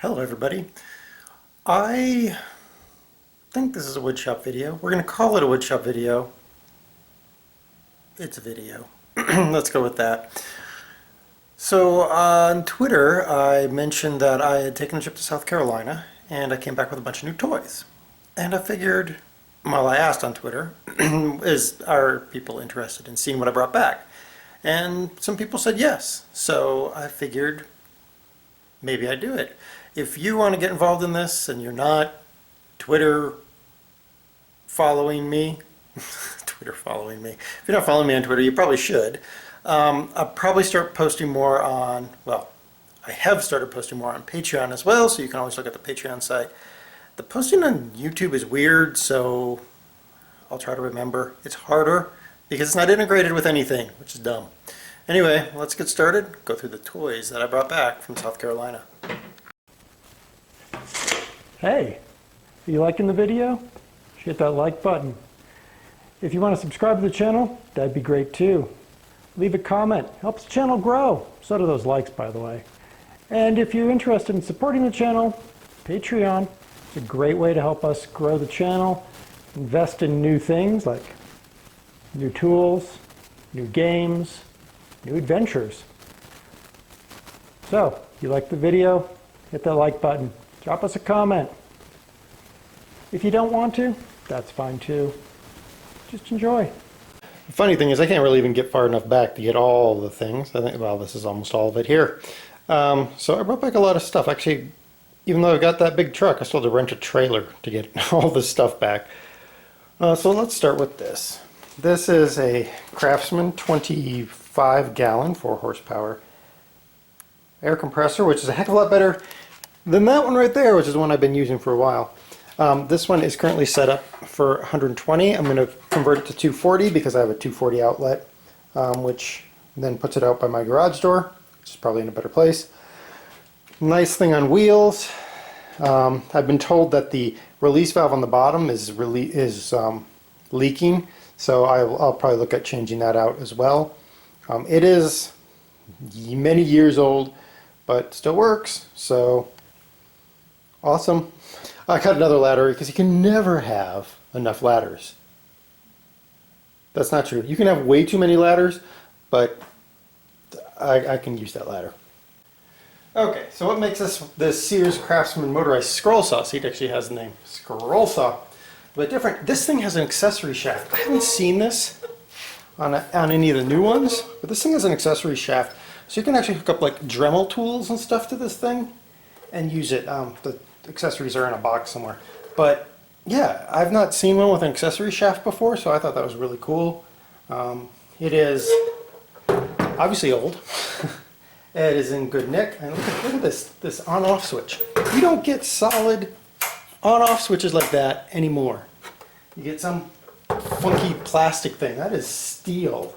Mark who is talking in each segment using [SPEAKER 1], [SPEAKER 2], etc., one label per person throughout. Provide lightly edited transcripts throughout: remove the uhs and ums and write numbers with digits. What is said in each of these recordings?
[SPEAKER 1] Hello everybody. I think this is a woodshop video. We're going to call it a woodshop video. It's a video. Let's go with that. So on Twitter I mentioned that I had taken a trip to South Carolina and I came back with a bunch of new toys. And I figured, well, I asked on Twitter, are people interested in seeing what I brought back? And some people said yes. So I figured maybe I'd do it. If you want to get involved in this and you're not Twitter following me, if you're not following me on Twitter, you probably should. I'll probably start posting more on, well, I have started posting more on Patreon as well, so you can always look at the Patreon site. The posting on YouTube is weird, so I'll try to remember. It's harder because it's not integrated with anything, which is dumb. Anyway, let's get started. Go through the toys that I brought back from South Carolina.
[SPEAKER 2] Hey, are you liking the video? Hit that like button. If you want to subscribe to the channel, that'd be great too. Leave a comment, helps the channel grow. So do those likes, by the way. And if you're interested in supporting the channel, Patreon is a great way to help us grow the channel, invest in new things like new tools, new games, new adventures. So, if you like the video, hit that like button. Drop us a comment. If you don't want to, that's fine too. Just enjoy.
[SPEAKER 1] The funny thing is I can't really even get far enough back to get all the things. I think, well, this is almost all of it here. So I brought back a lot of stuff. Actually, even though I got that big truck, I still had to rent a trailer to get all this stuff back. So let's start with this. This is a Craftsman 25-gallon 4-horsepower air compressor, which is a heck of a lot better than that one right there, which is the one I've been using for a while. This one is currently set up for 120. I'm going to convert it to 240 because I have a 240 outlet, which then puts it out by my garage door, which is probably in a better place. Nice thing on wheels. I've been told that the release valve on the bottom is leaking, so I'll probably look at changing that out as well. It is many years old, but still works, so awesome. I got another ladder because you can never have enough ladders. That's not true. You can have way too many ladders, but I can use that ladder. Okay, so what makes this Sears Craftsman motorized scroll saw? See, it actually has the name scroll saw, but different. This thing has an accessory shaft. I haven't seen this on any of the new ones, but this thing has an accessory shaft, so you can actually hook up like Dremel tools and stuff to this thing and use it. The accessories are in a box somewhere, but yeah, I've not seen one with an accessory shaft before, so I thought that was really cool. It is obviously old. It is in good nick, and look at this on-off switch. You don't get solid on-off switches like that anymore. You get some funky plastic thing. That is steel.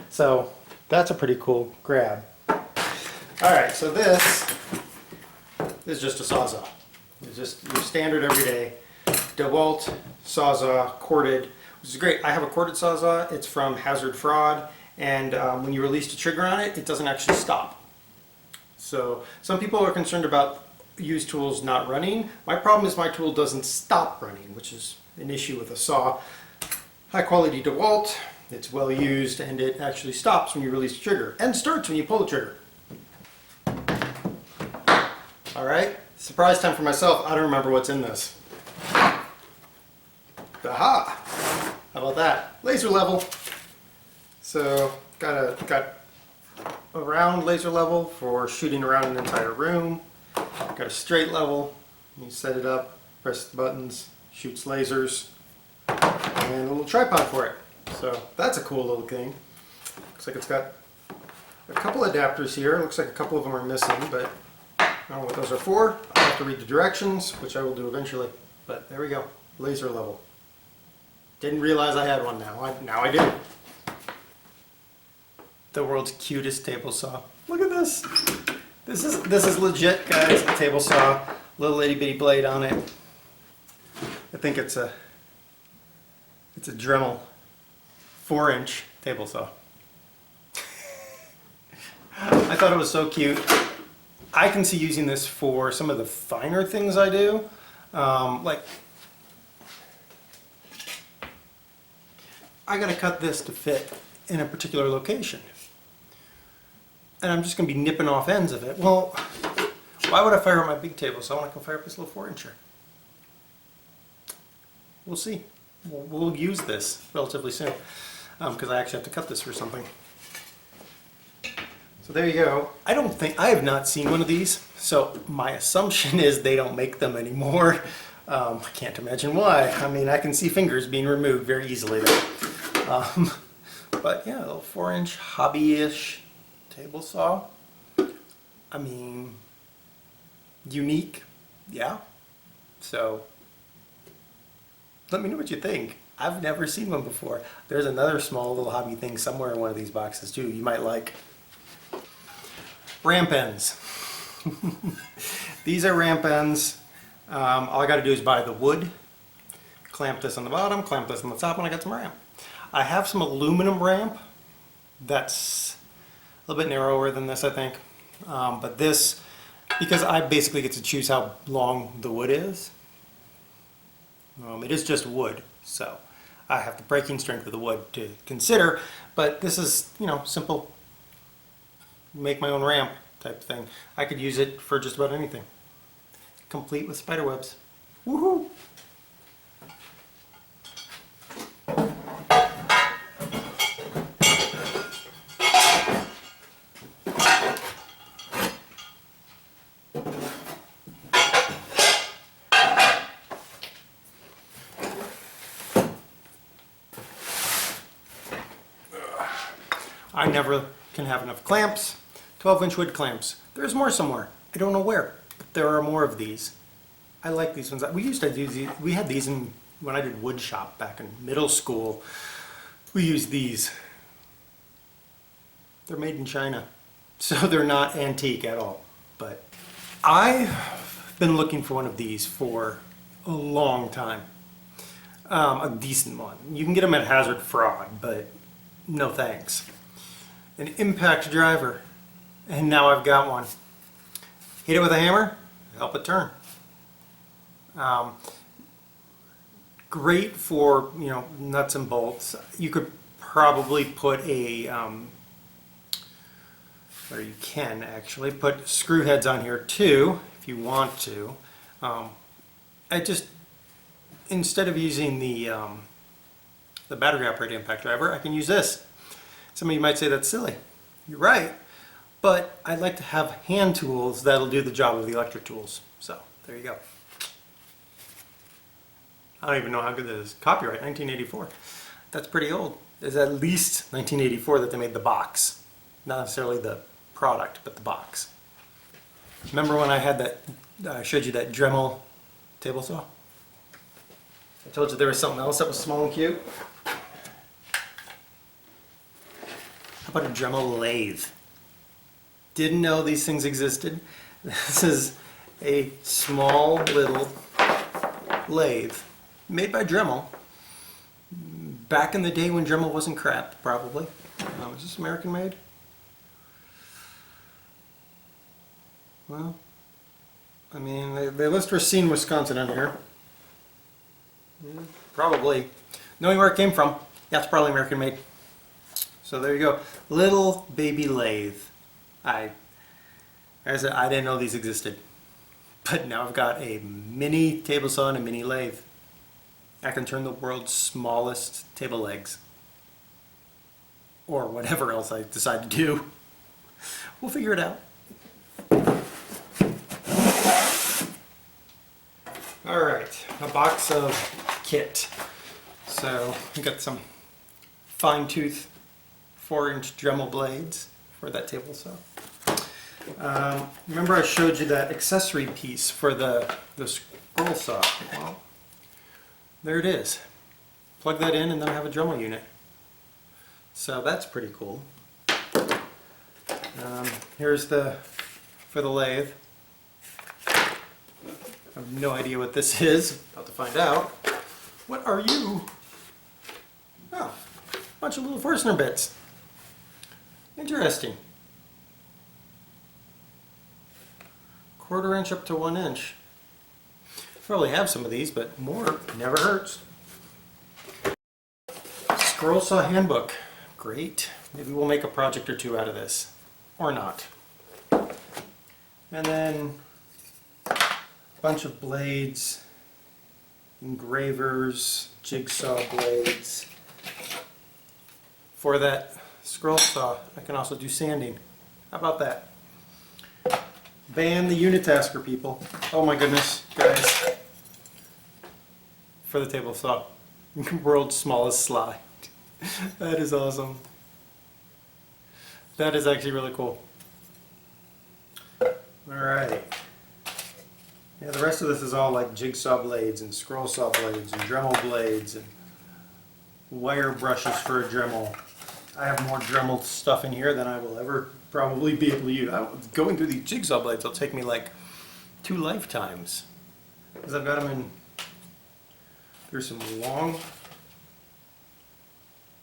[SPEAKER 1] So that's a pretty cool grab. Alright, so this is just a Sawzall. It's just your standard everyday DeWalt Sawzall, corded, which is great. I have a corded Sawzall. It's from Hazard Fraud, and when you release the trigger on it, it doesn't actually stop. So some people are concerned about used tools not running. My problem is my tool doesn't stop running, which is an issue with a saw. High quality DeWalt, it's well used, and it actually stops when you release the trigger and starts when you pull the trigger. Alright, surprise time for myself. I don't remember what's in this. Aha! How about that? Laser level. So got a round laser level for shooting around an entire room. Got a straight level. You set it up, press the buttons, shoots lasers, and a little tripod for it. So that's a cool little thing. Looks like it's got a couple adapters here. Looks like a couple of them are missing, but I don't know what those are for. I'll have to read the directions, which I will do eventually. But there we go, laser level. Didn't realize I had one now. Now I do. The world's cutest table saw. Look at this. This is legit, guys. A table saw, little itty bitty blade on it. I think it's a Dremel 4-inch table saw. I thought it was so cute. I can see using this for some of the finer things I do. Like, I gotta cut this to fit in a particular location. And I'm just gonna be nipping off ends of it. Well, why would I fire up my big table? So I wanna go fire up this little 4-incher. We'll see. We'll use this relatively soon because I actually have to cut this for something. So there you go. I have not seen one of these, so my assumption is they don't make them anymore. I can't imagine why. I mean, I can see fingers being removed very easily there. But yeah, a little 4-inch hobby-ish table saw. I mean, unique, yeah. So let me know what you think. I've never seen one before. There's another small little hobby thing somewhere in one of these boxes too you might like. Ramp ends. These are ramp ends. All I got to do is buy the wood, clamp this on the bottom, clamp this on the top, and I got some ramp. I have some aluminum ramp that's a little bit narrower than this, I think. But this, because I basically get to choose how long the wood is, it is just wood, so I have the breaking strength of the wood to consider, but this is, you know, simple, make my own ramp type thing. I could use it for just about anything. Complete with spider webs. Woohoo! I never can have enough clamps. 12-inch wood clamps. There's more somewhere. I don't know where, but there are more of these. I like these ones. We used to do these. We had these when I did wood shop back in middle school. We used these. They're made in China, so they're not antique at all. But I've been looking for one of these for a long time. A decent one. You can get them at Hazard Fraud, but no thanks. An impact driver, and now I've got one. Hit it with a hammer, help it turn. Great for, you know, nuts and bolts. You could probably put a, or you can actually put screw heads on here too, if you want to. I just, instead of using the battery operated impact driver, I can use this. Some of you might say that's silly. You're right, but I'd like to have hand tools that'll do the job of the electric tools. So there you go. I don't even know how good this is. Copyright 1984. That's pretty old. It's at least 1984 that they made the box. Not necessarily the product, but the box. Remember when I had that, I showed you that Dremel table saw? I told you there was something else that was small and cute. How about a Dremel lathe? Didn't know these things existed. This is a small little lathe made by Dremel. Back in the day when Dremel wasn't crap, probably. Is this American made? Well, I mean, they list Racine, Wisconsin on here. Yeah, probably. Knowing where it came from, yeah, it's probably American made. So there you go. Little baby lathe. I didn't know these existed. But now I've got a mini table saw and a mini lathe. I can turn the world's smallest table legs. Or whatever else I decide to do. We'll figure it out. Alright, a box of kit. So we got some fine tooth 4-inch Dremel blades for that table saw. Remember I showed you that accessory piece for the scroll saw? Well, there it is. Plug that in and then I have a Dremel unit. So that's pretty cool. Here's for the lathe. I have no idea what this is. About to find out. What are you? Oh, a bunch of little Forstner bits. Interesting. 1/4 inch up to 1 inch. Probably have some of these, but more never hurts. Scroll saw handbook. Great. Maybe we'll make a project or two out of this. Or not. And then a bunch of blades, engravers, jigsaw blades. For that scroll saw, I can also do sanding. How about that? Ban the unitasker, people. Oh my goodness, guys. For the table saw. World's smallest slide. That is awesome. That is actually really cool. Alright. Yeah, the rest of this is all like jigsaw blades and scroll saw blades and Dremel blades and wire brushes for a Dremel. I have more Dremel stuff in here than I will ever probably be able to use. Going through these jigsaw blades will take me like 2 lifetimes. Because I've got them in, there's some long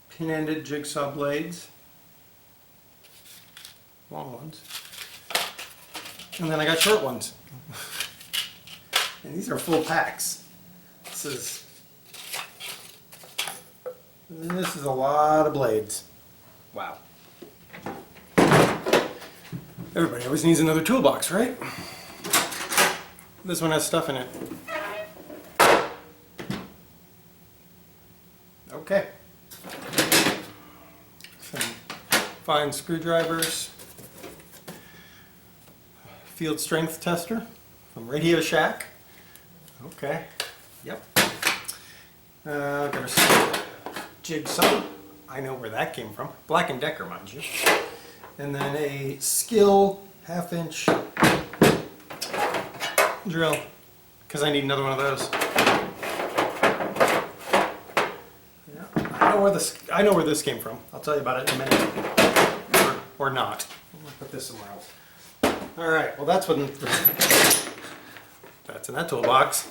[SPEAKER 1] pin-ended jigsaw blades. Long ones. And then I got short ones. And these are full packs. This is a lot of blades. Wow. Everybody always needs another toolbox, right? This one has stuff in it. Okay. Some fine screwdrivers. Field strength tester from Radio Shack. Okay. Yep. Got a jigsaw. I know where that came from. Black & Decker, mind you. And then a Skill 1/2 inch drill, because I need another one of those. Yeah, I know where this came from. I'll tell you about it in a minute. Or not. I'm gonna put this somewhere else. All right. Well, that's in that toolbox.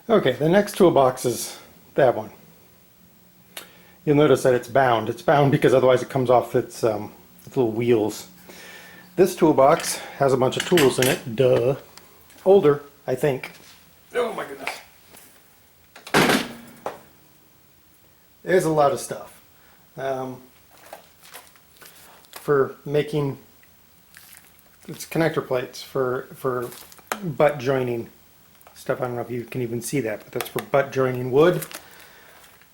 [SPEAKER 1] Okay, the next toolbox is that one. You'll notice that it's bound. It's bound because otherwise it comes off its little wheels. This toolbox has a bunch of tools in it. Duh. Older, I think. Oh my goodness. There's a lot of stuff. For making, it's connector plates for butt joining stuff. I don't know if you can even see that, but that's for butt joining wood.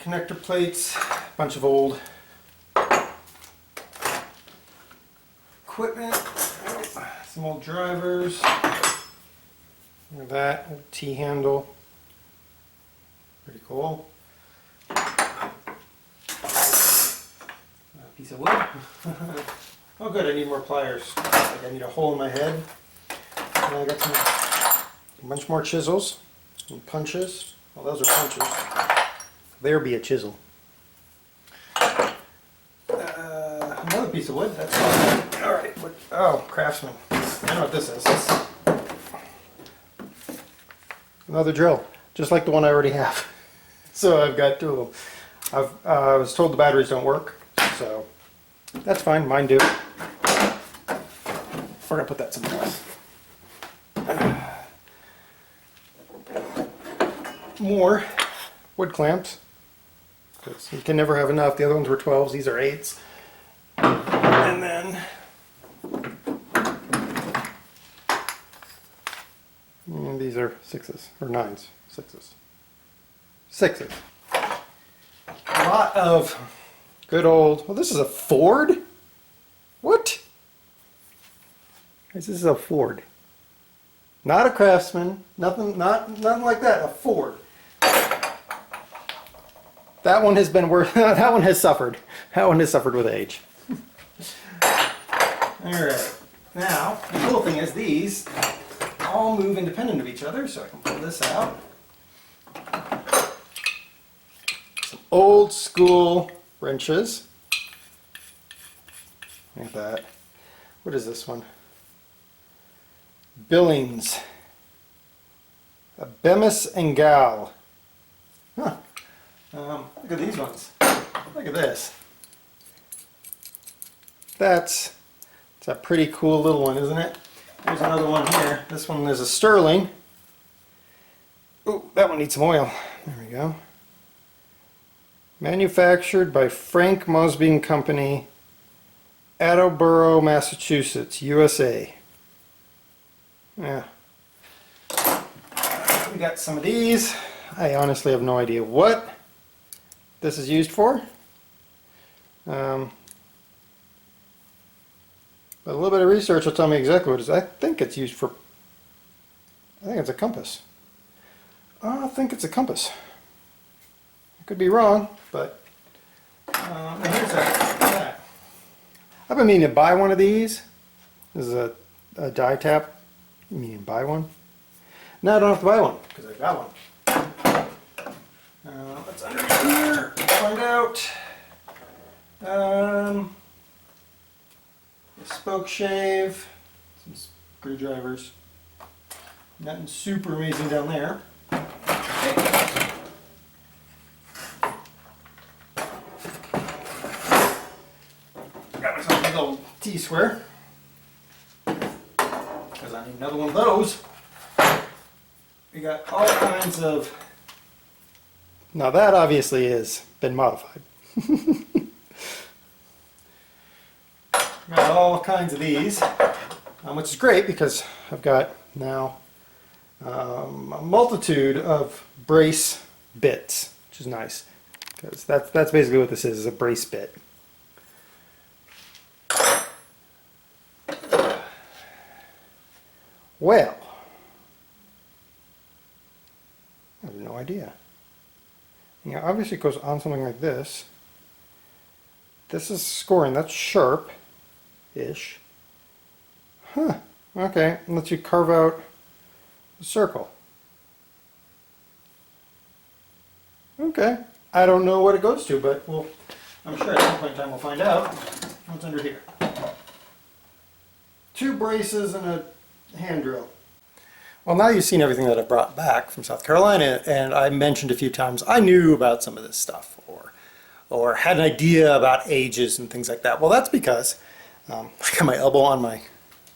[SPEAKER 1] Connector plates, a bunch of old equipment, some old drivers, look at that, old T-handle, pretty cool. A piece of wood. Oh good, I need more pliers. Like I need a hole in my head. And I got a bunch more chisels and punches. Well, those are punches. There be a chisel. Another piece of wood. That's fine. All right. Oh, Craftsman. I know what this is. Another drill, just like the one I already have. So I've got 2 of them. I was told the batteries don't work, so that's fine. Mine do. We're gonna put that somewhere else. More wood clamps. You can never have enough. The other ones were 12s, these are 8s. And then these are 6s, or 9s, 6s. 6s. A lot of good old, well this is a Ford? What? This is a Ford. Not a Craftsman, nothing like that, a Ford. That one has been worth. That one has suffered. That one has suffered with age. All right. Now the cool thing is these all move independent of each other, so I can pull this out. Some old school wrenches. Look at that. What is this one? Billings. A Bemis and Gal. Huh. Look at these ones. Look at this. That's It's a pretty cool little one, isn't it? There's another one here. This one is a Sterling. Oh, that one needs some oil. There we go. Manufactured by Frank Mosby and Company, Attleboro, Massachusetts, USA. Yeah. We got some of these. I honestly have no idea what this is used for. But a little bit of research will tell me exactly what it is. I think it's used for, I think it's a compass. I think it's a compass. I could be wrong, but here's that. I've been meaning to buy one of these. This is a die tap. Meaning to buy one. Now I don't have to buy one because I got one. What's under here? Find out. A spoke shave, some screwdrivers. Nothing super amazing down there. Okay. Got myself a little T-square because I need another one of those. We got all kinds of. Now that obviously has been modified. Got all kinds of these, which is great because I've got now a multitude of brace bits, which is nice because that's basically what this is a brace bit. Well, I have no idea. You know, obviously it goes on something like this. This is scoring, that's sharp-ish. Huh, okay, and lets you carve out a circle. Okay, I don't know what it goes to, but I'm sure at some point in time we'll find out. What's under here? 2 braces and a hand drill. Well, now you've seen everything that I brought back from South Carolina, and I mentioned a few times I knew about some of this stuff, or had an idea about ages and things like that. Well, that's because I got my elbow on my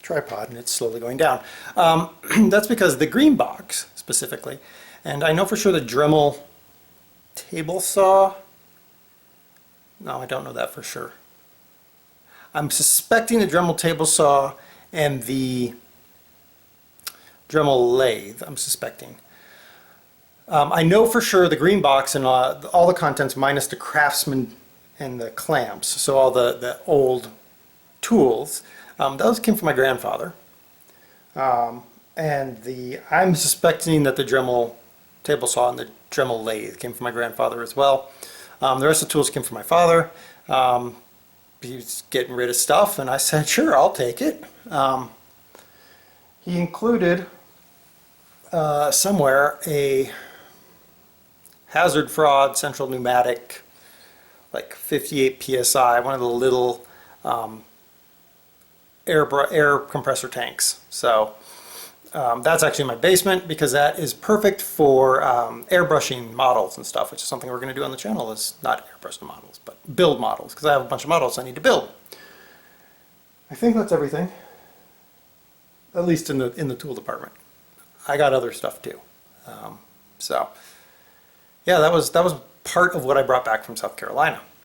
[SPEAKER 1] tripod and it's slowly going down. That's because the green box specifically, and I know for sure the Dremel table saw. No, I don't know that for sure. I'm suspecting the Dremel table saw and the Dremel lathe, I'm suspecting. I know for sure the green box and all the contents minus the Craftsman and the clamps, so all the old tools, those came from my grandfather. And I'm suspecting that the Dremel table saw and the Dremel lathe came from my grandfather as well. The rest of the tools came from my father. He was getting rid of stuff and I said, sure, I'll take it. He included somewhere a hazard fraud central pneumatic, like 58 psi, one of the little air compressor tanks. So that's actually in my basement because that is perfect for airbrushing models and stuff, which is something we're going to do on the channel. Is not airbrush the models, but build models, because I have a bunch of models I need to build. I think that's everything, at least in the tool department. I got other stuff too. So yeah, that was part of what I brought back from South Carolina.